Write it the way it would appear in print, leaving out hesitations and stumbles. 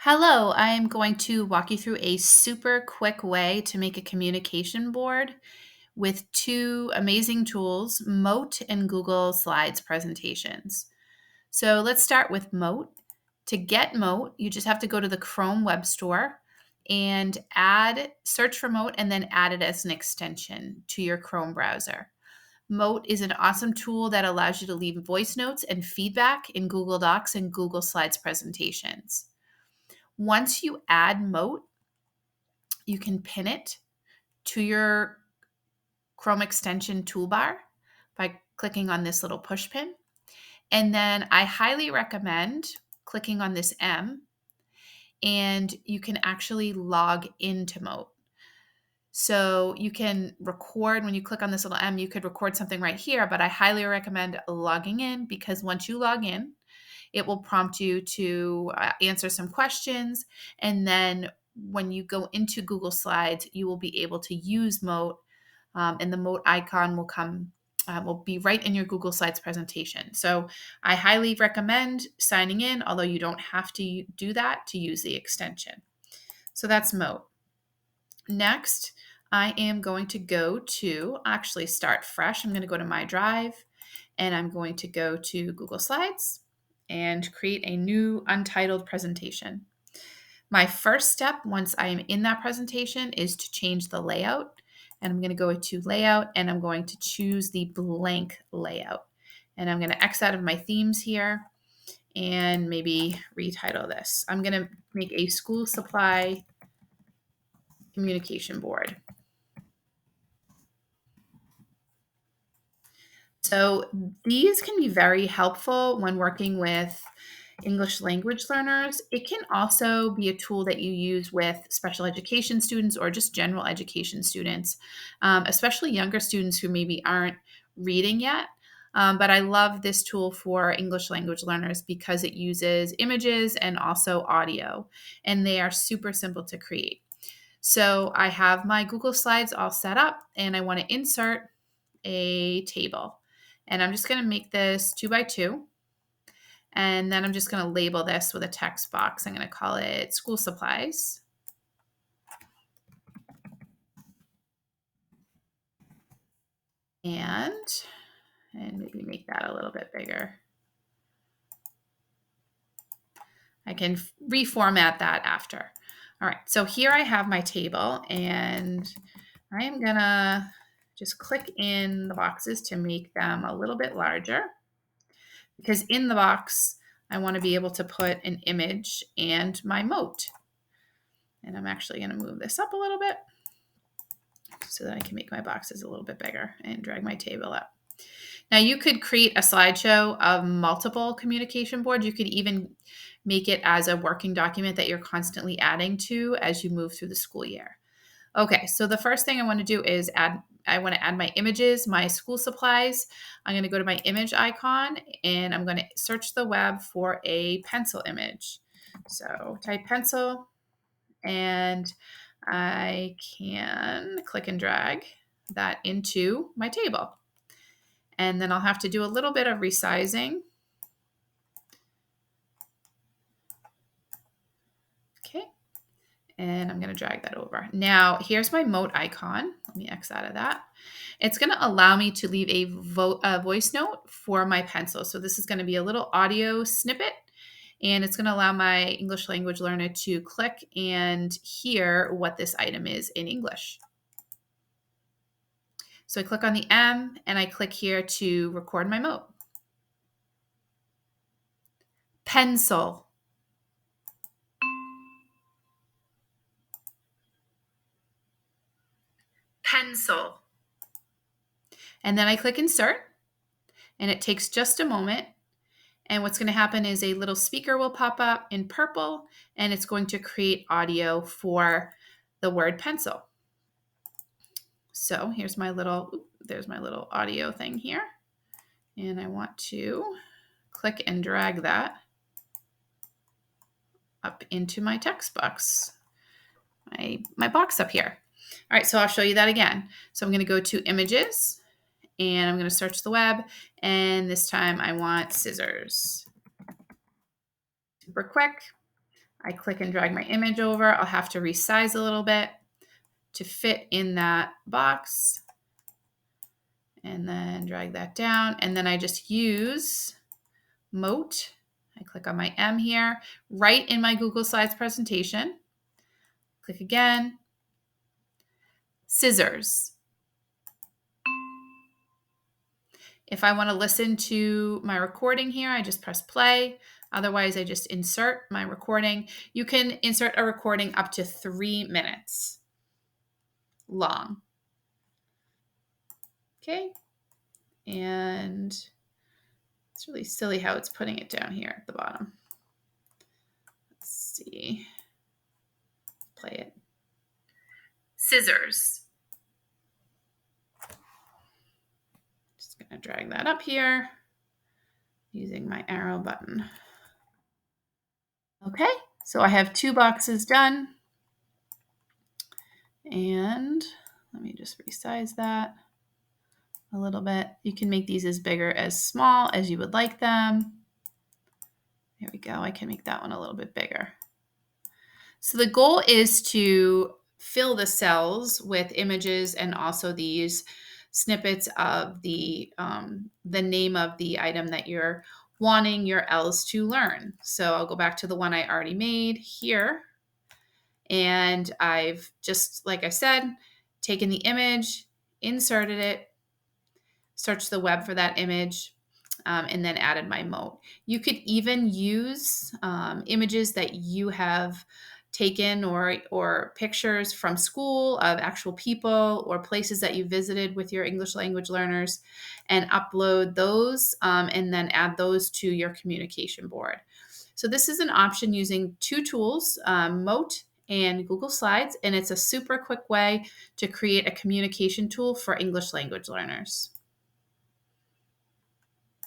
Hello, I am going to walk you through a super quick way to make a communication board with two amazing tools, Mote and Google Slides presentations. So let's start with Mote. To get Mote, you just have to go to the Chrome Web Store and search for Mote and then add it as an extension to your Chrome browser. Mote is an awesome tool that allows you to leave voice notes and feedback in Google Docs and Google Slides presentations. Once you add Mote, you can pin it to your Chrome extension toolbar by clicking on this little push pin. And then I highly recommend clicking on this M, and you can actually log into Mote. So you can record when you click on this little M, you could record something right here, but I highly recommend logging in because once you log in, it will prompt you to answer some questions. And then when you go into Google Slides, you will be able to use Mote, and the Mote icon will be right in your Google Slides presentation. So I highly recommend signing in, although you don't have to do that to use the extension. So that's Mote. Next, I am going to actually start fresh. I'm going to go to my drive and I'm going to go to Google Slides and create a new untitled presentation. My first step once I am in that presentation is to change the layout. And I'm going to go to layout and I'm going to choose the blank layout. And I'm going to X out of my themes here and maybe retitle this. I'm going to make a school supply communication board. So these can be very helpful when working with English language learners. It can also be a tool that you use with special education students or just general education students, especially younger students who maybe aren't reading yet. But I love this tool for English language learners because it uses images and also audio, and they are super simple to create. So I have my Google Slides all set up, and I want to insert a table. And I'm just going to make this 2 by 2. And then I'm just going to label this with a text box. I'm going to call it school supplies. And maybe make that a little bit bigger. I can reformat that after. All right, so here I have my table, and I am going to just click in the boxes to make them a little bit larger. Because in the box, I want to be able to put an image and my Mote. And I'm actually going to move this up a little bit so that I can make my boxes a little bit bigger and drag my table up. Now you could create a slideshow of multiple communication boards. You could even make it as a working document that you're constantly adding to as you move through the school year. Okay, so the first thing I want to do is I want to add my images, my school supplies. I'm going to go to my image icon and I'm going to search the web for a pencil image. So type pencil and I can click and drag that into my table. And then I'll have to do a little bit of resizing. Okay. And I'm going to drag that over. Now, here's my Mote icon. Let me X out of that. It's going to allow me to leave a voice note for my pencil. So this is going to be a little audio snippet, and it's going to allow my English language learner to click and hear what this item is in English. So I click on the M, and I click here to record my Mote. Pencil. Pencil. And then I click insert, and it takes just a moment. And what's going to happen is a little speaker will pop up in purple, and it's going to create audio for the word pencil. So here's there's my little audio thing here. And I want to click and drag that up into my text box, my box up here. All right, so I'll show you that again. So I'm going to go to images, and I'm going to search the web, and this time I want scissors. Super quick. I click and drag my image over. I'll have to resize a little bit to fit in that box. And then drag that down. And then I just use Mote. I click on my M here, right in my Google Slides presentation. Click again. Scissors. If I want to listen to my recording here, I just press play. Otherwise, I just insert my recording. You can insert a recording up to 3 minutes long. Okay. And it's really silly how it's putting it down here at the bottom. Let's see. Play it. Scissors. Just going to drag that up here using my arrow button. Okay, so I have 2 boxes done. And let me just resize that a little bit. You can make these as big or as small as you would like them. There we go. I can make that one a little bit bigger. So the goal is to fill the cells with images and also these snippets of the name of the item that you're wanting your L's to learn. So I'll go back to the one I already made here. And I've just, like I said, taken the image, inserted it, searched the web for that image, and then added my Mote. You could even use images that you have taken or pictures from school of actual people or places that you visited with your English language learners and upload those and then add those to your communication board. So this is an option using 2 tools, Mote and Google Slides, and it's a super quick way to create a communication tool for English language learners.